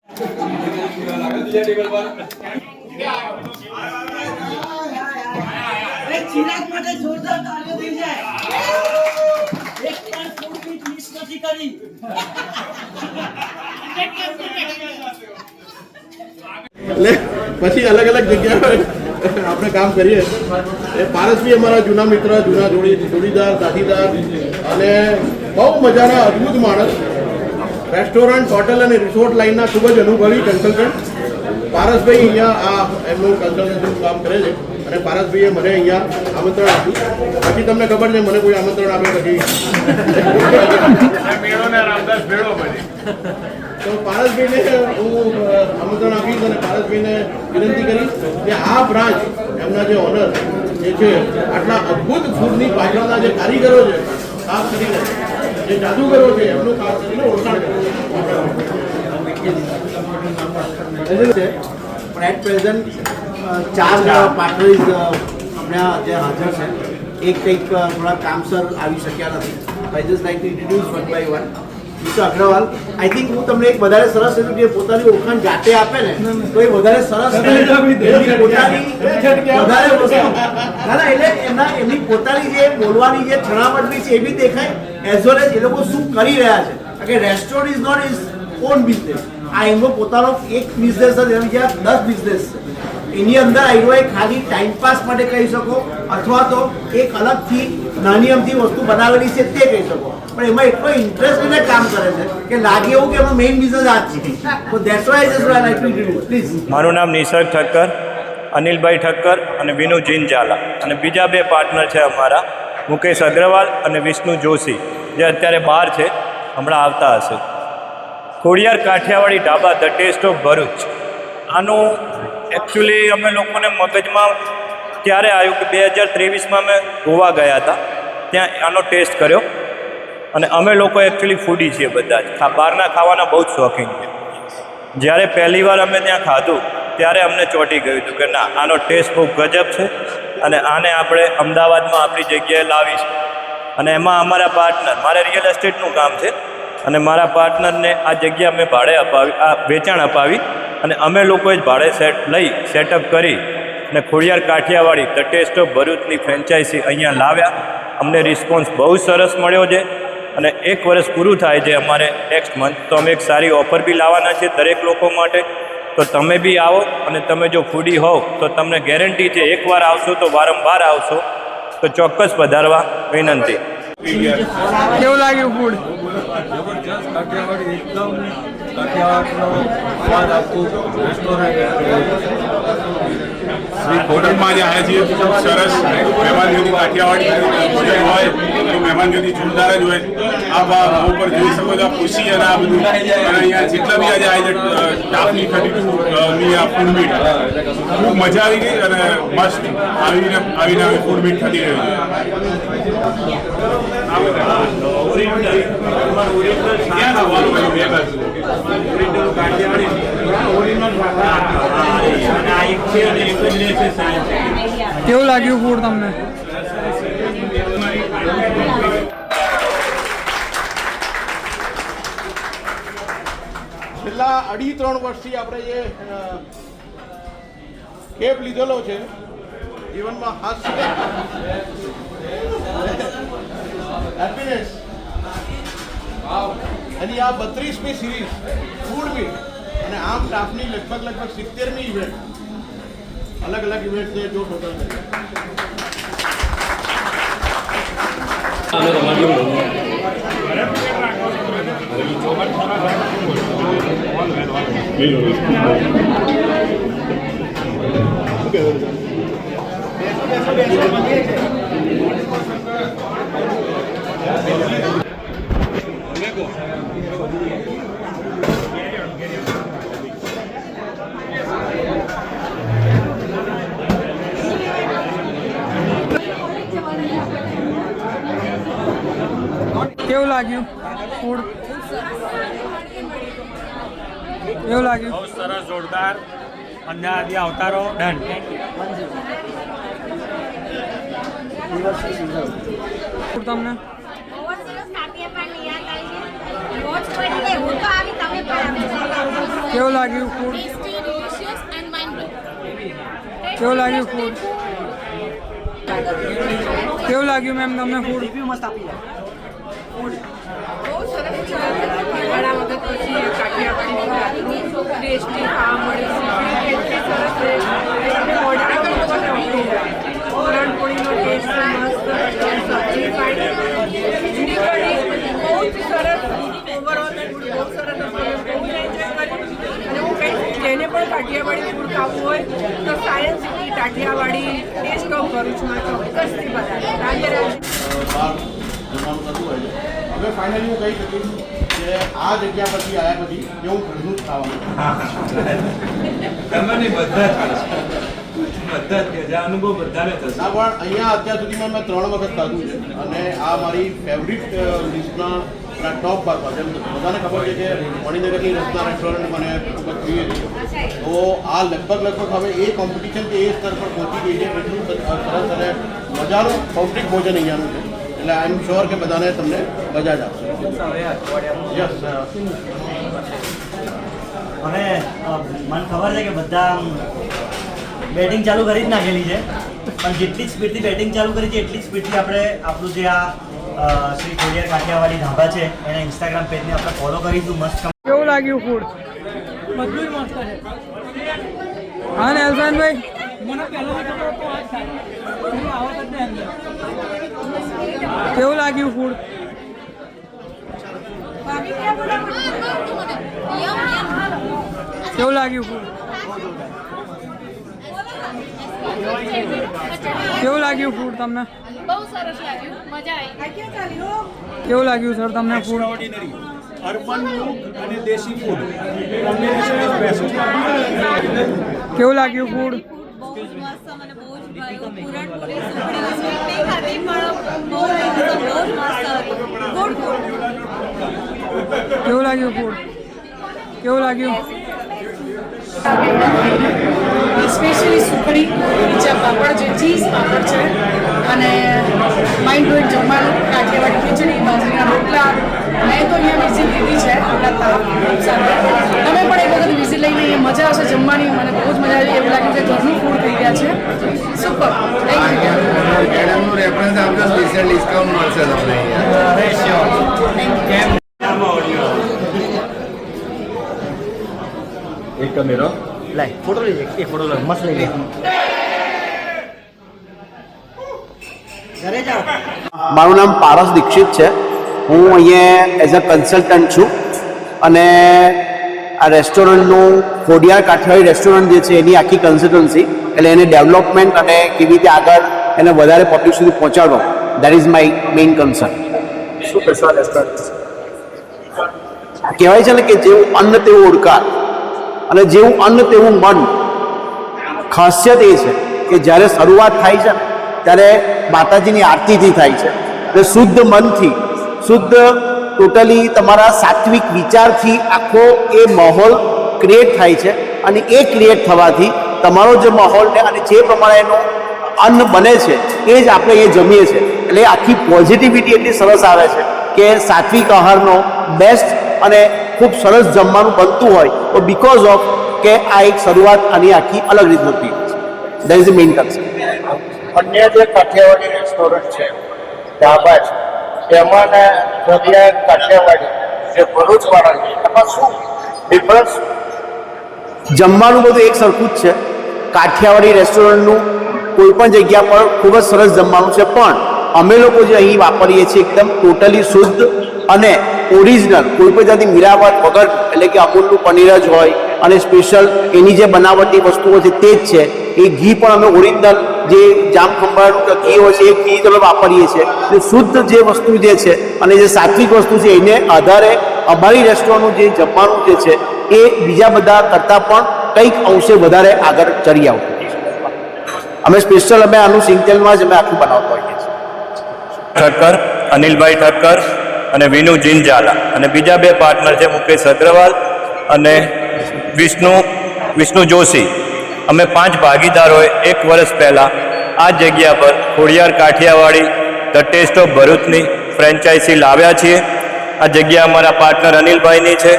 ચિરાગ માટે જોરદાર તાળીઓ થઈ જાય. એક પણ ફૂડ બીટ મિસ નથી કરી. એટલે પછી અલગ અલગ જગ્યાએ આપણે કામ કરીએ. એ પારસભાઈ અમારા જૂના મિત્ર, જૂના જોડીદાર, સાથીદાર અને બહુ મજાના અદ્ભુત માણસ. રેસ્ટોરન્ટ, હોટલ અને રિસોર્ટ લાઇનના ખૂબ જ અનુભવી કન્સલ્ટન્ટ પારસભાઈ અહીંયા આ એમનું કન્સલ્ટન્સીનું કામ કરે છે. અને પારસભાઈએ મને અહીંયા આમંત્રણ આપ્યું. બાકી તમને ખબર છે મને કોઈ આમંત્રણ આપે પછી તો પારસભાઈને હું આમંત્રણ આપીશ અને પારસભાઈને વિનંતી કરીશ કે આ બ્રાન્ચ એમના જે ઓનર જે છે આટલા અદ્ભુત ફૂડની પાછળના જે કારીગરો છે, ખાસ કરીને જે જાદુગરો છે એમનું ખાસ કરીને ઓળખાણ કરે પણ એટ પ્રેઝન્ટ 4 પાર્ટનર્સ આપણા જે હાજર છે. એક કંઈક થોડા કામસર આવી શક્યા નથી. I just like to introduce one by one. Mister Agarwal, I think હું તમને એક વધારે સરસ હતું કે પોતાની ઓળખાણ જાતે આપે ને તો એ વધારે સરસ પોતાની વધારે વસ્તુ ના એટલે એમની પોતાની જે બોલવાની જે છણાવટની છે એ બી દેખાય, એઝ વેલ એઝ એ લોકો શું કરી રહ્યા છે. કે restaurant is not is on business. આ એમનો પોતાનો એક બિઝનેસ જ એમ જ્યાં 10 બિઝનેસ છે. એની અંદર આઈરોએ ખાલી ટાઈમપાસ માટે કહી શકો અથવા તો એક અલગથી નાની અમથી વસ્તુ બનાવેલી છે તે કહી શકો. પણ એમાં એટલો ઇન્ટરેસ્ટ લઈને કામ કરે છે કે લાગે એવું કે એમાં મેઇન બિઝનેસ આ જ છે. તો that's why just I like to introduce please. મારું નામ નિસર્ગ ઠક્કર, અનિલભાઈ ઠક્કર અને વિનુ જીનઝાલા. અને બીજા 2 પાર્ટનર છે અમારા, મુકેશ અગ્રવાલ અને વિષ્ણુ જોશી, જે અત્યારે બહાર છે, હમણાં આવતા હશે. Khodiyar Kathiyawadi dhaba, the taste of Bharuch. આનું એકચ્યુઅલી અમે લોકોને મગજમાં ત્યારે આવ્યું કે 2023માં અમે ગોવા ગયા હતા, ત્યાં આનો ટેસ્ટ કર્યો. અને અમે લોકો એકચ્યુઅલી ફૂડી છીએ બધા જ, બહારના ખાવાના બહુ જ શોખીન છે. જ્યારે પહેલી વાર અમે ત્યાં ખાધું ત્યારે અમને ચોંટી ગયું હતું કે ના, આનો ટેસ્ટ બહુ ગજબ છે અને આને આપણે અમદાવાદમાં આપણી જગ્યાએ લાવીશું. અને એમાં અમારા પાર્ટનર, મારે રિયલ એસ્ટેટનું કામ છે અને મારા પાર્ટનરને આ જગ્યા અમે ભાડે અપાવી, આ વેચાણ અપાવી અને અમે લોકોએ જ ભાડે સેટઅપ કરી અને Khodiyar Kathiyawadi the taste of ભરૂચની ફ્રેન્ચાઇઝી અહીંયા લાવ્યા. અમને રિસ્પોન્સ બહુ સરસ મળ્યો છે અને 1 વર્ષ પૂરું થાય છે અમારે નેક્સ્ટ મંથ. તો અમે એક સારી ઓફર બી લાવવાના છે દરેક લોકો માટે. તો તમે બી આવો અને તમે જો ફૂડી હોવ તો તમને ગેરંટી છે એકવાર આવશો તો વારંવાર આવશો. તો ચોક્કસ પધારવા વિનંતી. કેવું લાગ્યું ફૂડ? જબરજસ્ત. કાઠિયાવાડી એકદમ કાઠિયાવાડનો સ્વાદ આપતું રેસ્ટોરન્ટ. શ્રી હોટલમાં જે આવ્યા છીએ ખૂબ સરસ. મહેમાન જ્યોતિ કાઠિયાવાડી ભોજન હોય તો મહેમાન જ્યોતિ જોરદાર જ હોય. આ ભાવ ઉપર જોઈ શકો છો, આ ખુશી અને આ બધું. અને અહીંયા જેટલા બી આજે આવે છે ટાપની 32ની આ ફૂડ મીટ ખૂબ મજા આવી ગઈ અને મસ્ત આવીને ફૂડ મીટ થતી રહ્યું કેવું લાગ્યું ફૂડ તમને? છેલ્લા 2.5-3 વર્ષથી આપણે જે કેપ લીધેલો છે જીવનમાં, હાસ્ય, હેપીનેસ, એની આ 32મી સિરીઝ ફૂડ મીટ અને આમ સ્ટાફની લગભગ 70મી ઇવેન્ટ, અલગ અલગ ઇવેન્ટ છે જો ટોટલ કેવું લાગ્યું ફૂડ? કેવું લાગ્યું? બહુ સરસ, જોરદાર. અમદાવાદી અવતારો ડન. તમને બહુ સરસ કાપી પણ યાદ આવી છે. વોચ પડી ગઈ, હું તો આવી, તમે પણ આવી. કેવું લાગ્યું food? Tasty, delicious and mind-blowing. કેવું લાગ્યું ફૂડ? કેવું લાગ્યું મેમ તમને ફૂડ? બહુ સરસ છે. ઘણા વખત પછી કાઠિયાવાડી ટેસ્ટી ખાવા મળે છે. એટલી સરસ છે. પૂરણપોળીનો ટેસ્ટ મસ્ત, સબ્જી ફાઈન, ખીચડી કઢી બહુ જ સરસ. ઓવરઓલ બહુ સરસ હતું. બહુ જ એન્જોય કર્યું. અને હું કહીશ જેને પણ કાઠિયાવાડી ફૂડ ખાવું હોય તો science city Kathiyawadi taste of ભરૂચમાં ચોક્કસથી બતાવે. રાધે રાધે. બહાર જમવાનું થતું હોય છે. હવે ફાઇનલી હું કહી શકીશ કે આ જગ્યા પછી આવ્યા પછી કે હું ઘરનું જ ખાવાનું અનુભવ બધાને થશે. ના પણ અહીંયા અત્યાર સુધીમાં મેં 3 વખત ખાધું છે અને આ મારી ફેવરિટ લિસ્ટના ટોપ ભાગમાં જેમ બધાને ખબર છે કે મણિનગરની રસના રેસ્ટોરન્ટ મને ખૂબ જ પ્રિય છે. તો આ લગભગ હવે એ કોમ્પિટિશન કે એ સ્તર પર પહોંચી ગઈ છે. એટલું સરસ અને મજાનું પૌષ્ટિક ભોજન અહીંયાનું છે. એટલે આઈ એમ શ્યોર કે બધાને તમને મજા જ આવશે. યસ. હવે મને ખબર છે કે બધા બેટિંગ ચાલુ કરી જ નાખેલી છે, પણ જેટલી સ્પીડથી બેટિંગ ચાલુ કરી છે એટલી સ્પીડથી આપણે આપણું જે આ શ્રી ખોડિયાર કાઠિયાવાડી ધાબા છે એના ઇન્સ્ટાગ્રામ પેજને આપણે ફોલો કરીશું. મસ્ત. કેવું લાગ્યું ફૂડ? બધું જ મસ્ત છે. હા ને અલસાનભાઈ? મને પહેલાંથી ખબર હતો આ થાય. આવત જ નહીં અંદર. કેવું લાગ્યું ફૂડ? કેવું લાગ્યું ફૂડ? કેવું લાગ્યું ફૂડ તમને? બહુ સરસ લાગ્યું, મજા આવી. કેવું લાગ્યું સર તમને ફૂડ? અર્બન લુક અને દેશી ફૂડ કોમ્બિનેશન ઇઝ બેસ્ટ. કેવું લાગ્યું ફૂડ? બહુ જ મસ્ત, મને બહુ જ ભાવ્યું. પૂરણપોળી સુખડી સ્વીટ નહીં ખાધી પણ બહુ જ મસ્ત હતું. Good food. કેવું લાગ્યું ફૂડ? કેવું લાગ્યું? સ્પેશિયલી સુખડી, બીજા પાપડ જે ચીઝ પાપડ છે અને માઇન્ડ બ્લોઈંગ જમવાનું, કાઠિયાવાડી ખીચડી, બાજરીના રોટલા. મેં તો અહીંયા વિઝિટ લીધી છે આપણા તાપ સાથે. તમે પણ એક વખત વિઝિટ લઈને અહીંયા મજા આવશે જમવાની. મને બહુ જ મજા આવી. એવું લાગ્યું કે ઘરનું ફૂડ થઈ ગયા છે. સુપર. Thank you. મેડમનું રેફરન્સ આપજો, સ્પેશિયલ ડિસ્કાઉન્ટ મળશે તમને અહીંયા. એક કેમેરો લાય ફોટો લઈ એક ફોટો લે મસ્ત લઈ લે. ઘરે જાઓ. મારું નામ પારસ દીક્ષિત છે. હું અહીંયા એઝ અ કન્સલ્ટન્ટ છું અને આ રેસ્ટોરન્ટનું ખોડિયાર કાઠિયાવાડી રેસ્ટોરન્ટ જે છે એની આખી કન્સલ્ટન્સી, એટલે એને ડેવલપમેન્ટ અને કેવી રીતે આગળ એને વધારે પબ્લિક સુધી પહોંચાડવો, that is my main concern. શું કહેશો આ રેસ્ટોરન્ટ? કહેવાય છે ને કે જેવું અન્ન તેવું ઓળખાણ અને જેવું અન્ન તેવું મન. ખાસિયત એ છે કે જ્યારે શરૂઆત થાય છે ને ત્યારે માતાજીની આરતીથી થાય છે. એટલે શુદ્ધ મનથી, શુદ્ધ ટોટલી તમારા સાત્વિક વિચારથી આખો એ માહોલ ક્રિએટ થાય છે અને એ ક્રિએટ થવાથી તમારો જે માહોલને અને જે પ્રમાણે એનું અન્ન બને છે એ જ આપણે એ જમીએ છીએ. એટલે આખી પોઝિટિવિટી એટલી સરસ આવે છે કે સાત્વિક આહારનો બેસ્ટ અને ખૂબ સરસ જમવાનું બનતું હોય તો બીકોઝ ઓફ કે આ એક શરૂઆત આની આખી અલગ રીતનું થઈ છે. That is the main concept. અન્ય જે કાઠિયાવાડી રેસ્ટોરન્ટ છે, ધાબા છે, તેમાં ને ખોડિયાર કાઠિયાવાડી જે ભરૂચવાળા છે, એમાં શું ડિફરન્સ? જમવાનું બધું એક સરખું જ છે. કાઠિયાવાડી રેસ્ટોરન્ટનું કોઈ પણ જગ્યા પર ખૂબ જ સરસ જમવાનું છે, પણ અમે લોકો જે અહીં વાપરીએ છીએ એકદમ ટોટલી શુદ્ધ અને ઓરિજિનલ, કોઈ પણ જાતની મિલાવટ વગર, એટલે કે અમૂલનું પનીર જ હોય અને સ્પેશિયલ એની જે બનાવટી વસ્તુઓ છે તે જ છે. એ ઘી પણ અમે ઓરિજિનલ જે જામખંભાળનું ઘી હોય છે એ ઘી અમે વાપરીએ છીએ. એટલે શુદ્ધ જે વસ્તુ જે છે અને જે સાત્વિક વસ્તુ છે એને આધારે અમારી રેસ્ટોરન્ટનું જે જમવાનું જે છે એ બીજા બધા કરતાં પણ કંઈક અંશે વધારે આગળ ચડી આવતું. અમે સ્પેશિયલ અમે આનું સિંગતેલમાં જ અમે આખું બનાવતા હોઈએ છીએ. ઠક્કર, અનિલભાઈ ઠક્કર અને વિનુ જીનઝાલા અને બીજા 2 પાર્ટનર છે મુકેશ અગ્રવાલ અને વિષ્ણુ જોશી. અમે 5 ભાગીદારોએ 1 વર્ષ પહેલાં આ જગ્યા પર Khodiyar Kathiyawadi the taste of ભરૂચની ફ્રેન્ચાઇઝી લાવ્યા છીએ. આ જગ્યા અમારા પાર્ટનર અનિલભાઈની છે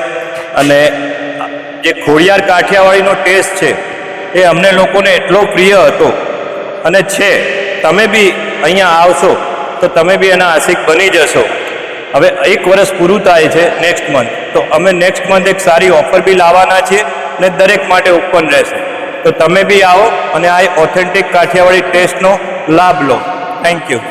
અને જે ખોડિયાર કાઠિયાવાડીનો ટેસ્ટ છે એ અમને લોકોને એટલો પ્રિય હતો અને છે. તમે બી અહીંયા આવશો તો તમે બી એના આશિક બની જશો. હવે 1 વર્ષ પૂરું થાય છે નેક્સ્ટ મંથ, તો અમે નેક્સ્ટ મંથ એક સારી ઓફર બી લાવવાના છીએ ને દરેક માટે ઓપન રહેશે. તો તમે બી આવો અને આ ઓથેન્ટિક કાઠિયાવાડી ટેસ્ટનો લાભ લો. Thank you.